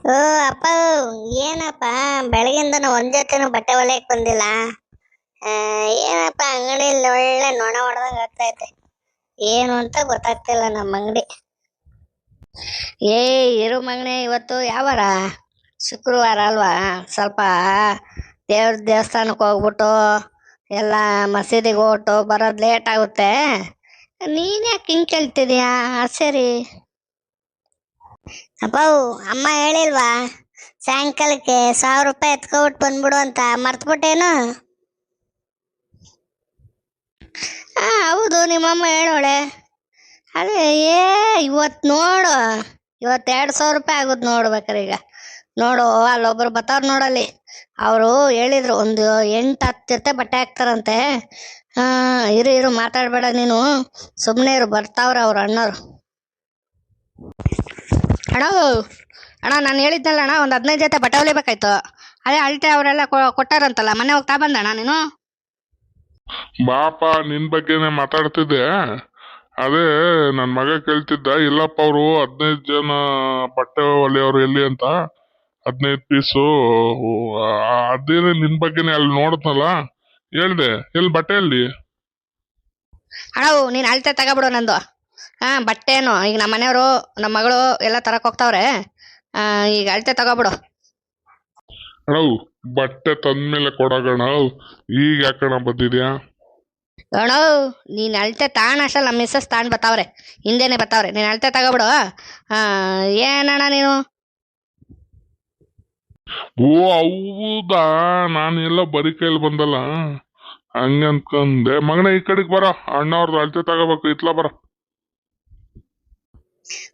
ಓ ಅಪ್ಪ, ಏನಪ್ಪ ಬೆಳಗಿಂದ ಒಂದ್ ಜೊತೆನೂ ಬಟ್ಟೆ ಹೊಲಿಯಕ್ ಬಂದಿಲ್ಲ. ಆ, ಏನಪ್ಪ ಅಂಗಡಿಯಲ್ಲಿ ಒಳ್ಳೆ ನೊಣ ಹೊಡೆದಂಗ ಆಗ್ತೈತೆ. ಏನು ಅಂತ ಗೊತ್ತಾಗ್ತಿಲ್ಲ ನಮ್ಮ ಅಂಗಡಿ. ಏ ಇರು ಮಗನೇ, ಇವತ್ತು ಯಾವಾರ? ಶುಕ್ರವಾರ ಅಲ್ವಾ? ಸ್ವಲ್ಪ ದೇವ್ರ ದೇವಸ್ಥಾನಕ್ಕೆ ಹೋಗ್ಬಿಟ್ಟು ಎಲ್ಲ ಮಸೀದಿಗೆ ಹೋಗ್ಬಿಟ್ಟು ಬರೋದು ಲೇಟ್ ಆಗುತ್ತೆ. ನೀನ್ ಯಾಕೆ ಹಿಂಗ್ ಕೇಳ್ತಿದ್ಯಾ? ಸರಿ ಅಪ್ಪ, ಅಮ್ಮ ಹೇಳಿಲ್ವಾ ಸಾಯಂಕಾಲಕ್ಕೆ 1000 ರೂಪಾಯಿ ಎತ್ಕೊಬಿಟ್ಟು ಬಂದ್ಬಿಡು ಅಂತ? ಮರ್ತ್ಬಿಟ್ಟೇನು? ಹಾ ಹೌದು, ನಿಮ್ಮಮ್ಮ ಹೇಳೋಳೆ. ಅದೇ ಇವತ್ತು ನೋಡು, ಇವತ್ತು 2000 ರೂಪಾಯಿ ಆಗುತ್ತೆ ನೋಡ್ಬೇಕಾರೆ. ಈಗ ನೋಡು, ಅಲ್ಲೊಬ್ರು ಬತ್ತವ್ರು ನೋಡಲ್ಲಿ. ಅವರು ಹೇಳಿದ್ರು ಒಂದು 8-10 ಜೊತೆ ಬಟ್ಟೆ ಹಾಕ್ತಾರಂತೆ. ಹಾ, ಇರು ಇರು, ಮಾತಾಡ್ಬೇಡ ನೀನು, ಸುಮ್ಮನೆ ಇರು, ಬರ್ತಾವ್ರ ಅವ್ರ ಅಣ್ಣವ್ರು. ಅಣ್ಣ ಅಣ್ಣ, ನಾನು ಹೇಳಿದ್ನಲ್ಲ ಅಣ್ಣ, ಒಂದು 15 ಜೊತೆ ಬಟ್ಟೆ ಹೊಲಿಬೇಕಾಯ್ತು. ಅದೇ ಅಳತೆ ಅವರೆಲ್ಲ ಕೊಟ್ಟಾರಂತಲ್ಲ, ಮೊನ್ನೆ ಹೋಗ್ತಾ ಬಂದಣ್ಣ ನೀನು. ಬಾಪ, ನಿನ್ ಬಗ್ಗೆನೆ ಮಾತಾಡ್ತಿದ್ದೆ. ಅದೇ ನನ್ ಮಗ ಕೇಳ್ತಿದ್ದ, ಇಲ್ಲಪ್ಪ ಅವರು 15 ಜನ ಬಟ್ಟೆ ಹೊಲಿಯವ್ರು ಎಲ್ಲಿ ಅಂತ. 15 ಪೀಸು. ಅದೇನೆ ನಿನ್ ಬಗ್ಗೆನೆ ಅಲ್ಲಿ ನೋಡದ್ನಲ್ಲ, ಹೇಳ್ದೆ ಎಲ್ಲಿ ಬಟ್ಟೆ ಎಲ್ಲಿ. ಅಣ್ಣ ನೀನು ಅಳತೆ ತಗೋಬಿಡು ನಂದು. ಬಟ್ಟೆನು ಈಗ ನಮ್ಮ ಮನೆಯವರು ನಮ್ಮ ಮಗಳು ಎಲ್ಲ ತರಕ್ ಹೋಗ್ತಾವ್ರೆ. ಈಗ ಅಳತೆ ತಗೋಬಿಡು. ಅಣ್ಣವ್ ಬಟ್ಟೆ ತಂದ್ಮೇಲೆ ಕೊಡೋಣ, ಈಗ ಯಾಕಣ ಬಂದಿದ್ಯಾ? ಅಣ್ಣ ನೀನು ಅಳತೆ ತಾಣ ಅಷ್ಟಲ್ಲ, ನಮ್ಮ ಮಿಸ್ಸಸ್ ತಾಂಡ್ ಬತ್ತಾವ್ರೆ, ಹಿಂದೆನೆ ಬತ್ತಾವ್ರೆ. ನೀನು ಅಳತೆ ತಗೋಬಿಡು. ಏನಣ್ಣ ನೀನು? ಓ ಹೌದಾ, ನಾನು ಎಲ್ಲ ಬರೀ ಕೈಲಿ ಬಂದಲ್ಲ, ಹಂಗನ್ಕಂದೆ. ಮಗನ ಈ ಕಡೆಗೆ ಬರ, ಅಣ್ಣವ್ರದ್ದು ಅಳತೆ ತಗೋಬೇಕು, ಇತ್ಲ ಬರ.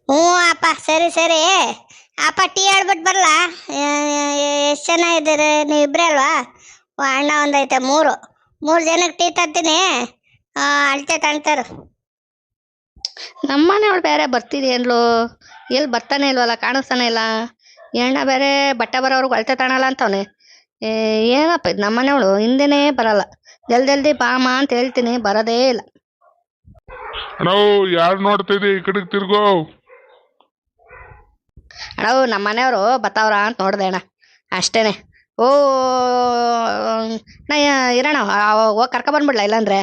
ಹ್ಞೂ ಅಪ್ಪ, ಸರಿ ಸರಿ ಅಪ್ಪ. ಟೀ ಹೇಳ್ಬಿಟ್ಟು ಬರಲ್ಲ? ಎಷ್ಟು ಜನ ಇದ್ದೀರಿ ನೀವು? ಇಬ್ಬರೇ ಅಲ್ವಾ? ಅಣ್ಣ ಒಂದೈತೆ, ಮೂರು ಜನಕ್ಕೆ ಟೀ ತರ್ತೀನಿ. ಅಳತೆ ತಣ್ತಾರು. ನಮ್ಮನೆಯವಳು ಬೇರೆ ಬರ್ತಿದೆಯನ್ಲು, ಎಲ್ಲಿ ಬರ್ತಾನೆ ಇಲ್ವಲ್ಲ, ಕಾಣಿಸ್ತಾನೆ ಇಲ್ಲ. ಅಣ್ಣ ಬೇರೆ ಬಟ್ಟೆ ಬರೋವ್ರಿಗೆ ಅಳತೆ ತಗೊಳಲ್ಲ ಅಂತವನೆ. ಏನಪ್ಪ ಇದು, ನಮ್ಮನೆಯವಳು ಹಿಂದೆನೇ ಬರಲ್ಲ. ಜಲ್ದಿ ಬಾಮ ಅಂತ ಹೇಳ್ತೀನಿ, ಬರೋದೇ ಇಲ್ಲ. ಅಣ್ಣವ್ ಯಾರು ನೋಡ್ತಿದ್ದಿ, ಈ ಕಡೆಗೆ ತಿರ್ಗೋ. ಅಣ್ಣ ನಮ್ಮ ಮನೆಯವರು ಬತ್ತಾವ್ರ ಅಂತ ನೋಡ್ದೆ ಅಣ್ಣ, ಅಷ್ಟೇನೆ. ಓ ನಾ ಇರೋಣ, ಹೋಗಿ ಕರ್ಕೊಬಂದ್ಬಿಡ್ಲ ಇಲ್ಲಾಂದ್ರೆ?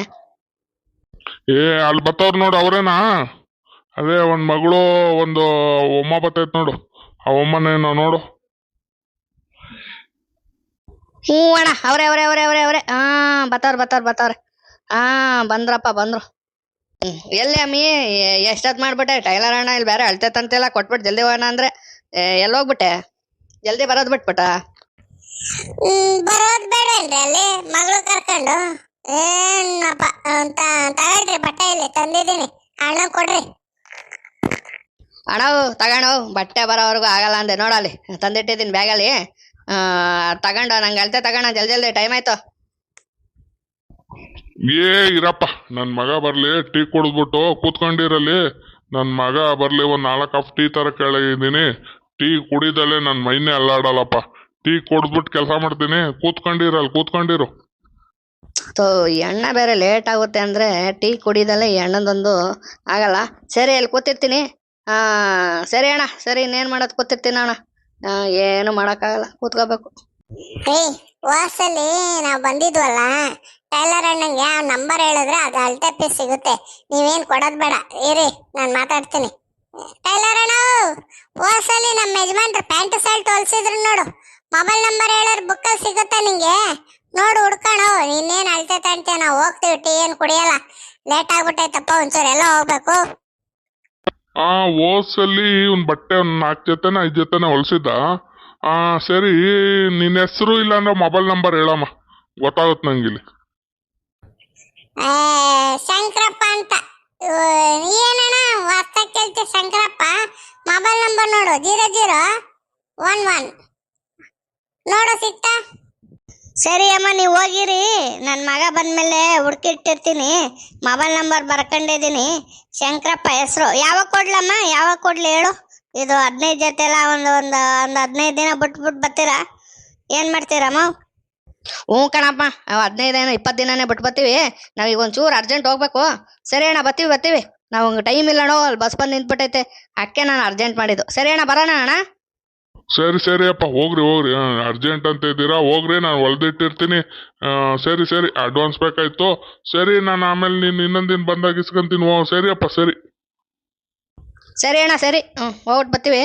ಅಲ್ಲಿ ಬತ್ತವ್ರು ನೋಡು, ಅವ್ರೇನಾ? ಅದೇ ಒಂದ್ ಮಗಳು ಒಂದು ಒಮ್ಮ ಬತ್ತೈತ್ ನೋಡು, ಆ ಒಮ್ಮನೇನ ನೋಡು. ಹ್ಞೂ ಅಣ್ಣ, ಅವ್ರೆ. ಬತ್ತವ್ರೆ. ಬಂದ್ರಪ್ಪ, ಬಂದ್ರು. ಎಲ್ಲಿ ಅಮ್ಮಿ, ಎಷ್ಟೊತ್ತು ಮಾಡ್ಬಿಟ್ಟೆ? ಟೈಲರ್ ಅಣ್ಣ ಇಲ್ಲಿ ಬೇರೆ ಅಳ್ತೆ ತಂತೆಲ್ಲ ಕೊಟ್ಬಿಟ್ಟು ಜಲ್ದಿ ಹೋಗೋಣ ಅಂದ್ರೆ ಎಲ್ಲೋಗ್ಬಿಟ್ಟೆ? ಜಲ್ದಿ ಬರೋದು ಬಿಟ್ಬಿಟ್ಟ? ಬರೋದು ಬೇಡ ಅಲ್ರಿ, ಅಲ್ಲಿ ಮಗಳು ಕರ್ಕೊಂಡು. ಏನಪ್ಪ ಅಂತ ತಗೊಳ್ರಿ, ಬಟ್ಟೆ ಇಲ್ಲಿ ತಂದಿದ್ದೀನಿ, ಅಣ್ಣ ಕೊಡ್ರಿ. ಅಣ್ಣ ತಗೊಂಡು ಬಟ್ಟೆ ಬರೋವರೆಗೂ ಆಗಲ್ಲ ಅಂದೆ ನೋಡಲ್ಲಿ, ತಂದಿಟ್ಟಿದ್ದೀನಿ ಬ್ಯಾಗಲ್ಲಿ. ತಗೊಂಡು ನಂಗೆ ಅಳತೆ ತಗೋಣ, ಜಲ್ದಿ ಟೈಮ್ ಆಯ್ತು. ಇರಪ್ಪ, ನನ್ ಮಗ ಬರ್ಲಿ, ಟೀ ಕುಡಿದ್ಬಿಟ್ಟು ಕೂತ್ಕೊಂಡಿರಲಿ. ನನ್ ಮಗ ಬರ್ಲಿ, ಒಂದ್ 4 ಕಪ್ ಟೀ ತರ ಕೇಳಿದೀನಿ. ಟೀ ಕುಡಿದಲೆ ನನ್ ಮೈನೇ ಅಲ್ಲಾಡಲ್ಲಪ್ಪ. ಟೀ ಕುಡಿದ್ಬಿಟ್ಟು ಕೆಲಸ ಮಾಡ್ತೀನಿ, ಕೂತ್ಕೊಂಡಿರು. ಈ ಅಣ್ಣ ಬೇರೆ ಲೇಟ್ ಆಗುತ್ತೆ ಅಂದ್ರೆ ಟೀ ಕುಡಿದಲ್ಲೇ ಈ ಅಣ್ಣದೊಂದು ಆಗಲ್ಲ. ಸರಿ, ಅಲ್ಲಿ ಕೂತಿರ್ತೀನಿ. ಸರಿ ಅಣ್ಣ, ಸರಿ, ಇನ್ನೇನು ಮಾಡೋದು, ಕೂತಿರ್ತೀನಿ ಅಣ್ಣ. ಏನು ಮಾಡೋಕ್ಕಾಗಲ್ಲ, ಕೂತ್ಕೋಬೇಕು. ವಾಸಲ್ಲಿ ನಾವು ಬಂದಿದ್ವಲ್ಲ, ಟೈಲರ್ ಅಣ್ಣಂಗೆ ಆ ನಂಬರ್ ಹೇಳಿದ್ರೆ ಅದು ಅಳತೆ ಪೀಸ್ ಸಿಗುತ್ತೆ. ನೀವೇನು ಕೊಡೋದು ಬೇಡ, ಇರಿ ನಾನು ಮಾತಾಡ್ತೀನಿ. ಟೈಲರ್ ಅಣ್ಣ, ವಾಸಲ್ಲಿ ನಮ್ಮ ಯಜಮಾನ್ರು ಪ್ಯಾಂಟ್ ಶರ್ಟ್ ಹೊಲ್ಸಿದ್ರು ನೋಡು, ಮೊಬೈಲ್ ನಂಬರ್ ಹೇಳಿದ್ರೆ ಬುಕ್ಕಲ್ಲಿ ಸಿಗುತ್ತೆ ನಿಂಗೆ. ನೋಡು, ಹುಡ್ಕಣೋ. ನೀನೇನು ಅಳತೆ ತಣ್ತೀಯ, ನಾವು ಹೋಗ್ತೀವಿ, ಟೀ ಏನು ಕುಡಿಯಲ್ಲ. ಲೇಟ್ ಆಗ್ಬಿಟ್ಟೈತಪ್ಪ, ಒಂಚೂರು ಎಲ್ಲ ಹೋಗ್ಬೇಕು. ಓಸಲ್ಲಿ ಒಂದ್ ಬಟ್ಟೆ 4 ಜೊತೆನ 5 ಜೊತೆನ ಹೊಲ್ಸಿದ್ದ. ಸರಿ, ನಿನ್ನ ಹೆಸರು ಇಲ್ಲ ಅಂದ್ರೆ ಮೊಬೈಲ್ ನಂಬರ್ ಹೇಳಮ್ಮ, ಗೊತ್ತಾಗುತ್ತೆ ನಂಗಿಲ್ಲಿ. ಶಂಕರಪ್ಪ ಅಂತ. ಏನಣ್ಣ ಹೊತ್ತ ಕೇಳ್ತಿ? ಶಂಕರಪ್ಪ ಮೊಬೈಲ್ ನಂಬರ್ ನೋಡು, 0011 ನೋಡು, ಸಿಕ್ತಾ? ಸರಿ ಅಮ್ಮ, ನೀವು ಹೋಗಿರಿ, ನನ್ನ ಮಗ ಬಂದ್ಮೇಲೆ ಹುಡುಕಿಟ್ಟಿರ್ತೀನಿ. ಮೊಬೈಲ್ ನಂಬರ್ ಬರ್ಕೊಂಡಿದ್ದೀನಿ. ಶಂಕರಪ್ಪ ಹೆಸರು. ಯಾವಾಗ ಕೊಡ್ಲಮ್ಮ, ಯಾವಾಗ ಕೊಡ್ಲಿ ಹೇಳು? ಇದು 15 ಜೊತೆ ಎಲ್ಲ ಒಂದು 15 ದಿನ ಬಿಟ್ಬಿಟ್ಟು ಬರ್ತೀರಾ? ಏನು ಮಾಡ್ತೀರಮ್ಮ? ಹ್ಞೂ ಕಣಪ್ಪ, 15 ದಿನ 20 ದಿನನೇ ಬಿಟ್ಟು ಬರ್ತೀವಿ. ನಾವೀಗ ಒಂಚೂರು ಅರ್ಜೆಂಟ್ ಹೋಗ್ಬೇಕು. ಸರಿ ಅಣ್ಣ, ಬರ್ತೀವಿ. ನಾವು ಟೈಮ್ ಇಲ್ಲ ಅಣ್ಣ, ಅಲ್ಲಿ ಬಸ್ ಬಂದು ನಿಂತ್ಬಿಟ್ಟೈತೆ, ಅದಕ್ಕೆ ನಾನು ಅರ್ಜೆಂಟ್ ಮಾಡಿದ್ದು. ಸರಿ ಅಣ್ಣ, ಬರೋಣ ಅಣ್ಣ? ಸರಿ ಸರಿ ಅಪ್ಪ, ಹೋಗ್ರಿ ಹೋಗ್ರಿ. ಅರ್ಜೆಂಟ್ ಅಂತ ಇದ್ದೀರಾ, ಹೋಗ್ರಿ. ನಾನು ಹೊಲ್ದಿಟ್ಟಿರ್ತೀನಿ. ಸರಿ ಸರಿ, ಅಡ್ವಾನ್ಸ್ ಬೇಕಾಯ್ತು. ಸರಿ, ನಾನು ಆಮೇಲೆ ನೀನು ಇನ್ನೊಂದಿನ ಬಂದಾಗ ಇಸ್ಕೊಂತೀನಿ. ಸರಿ ಅಪ್ಪ, ಸರಿ. ಸರಿ ಅಣ್ಣ, ಸರಿ. ಹೋಗ್ಬಿಟ್ಟು ಬರ್ತೀವಿ.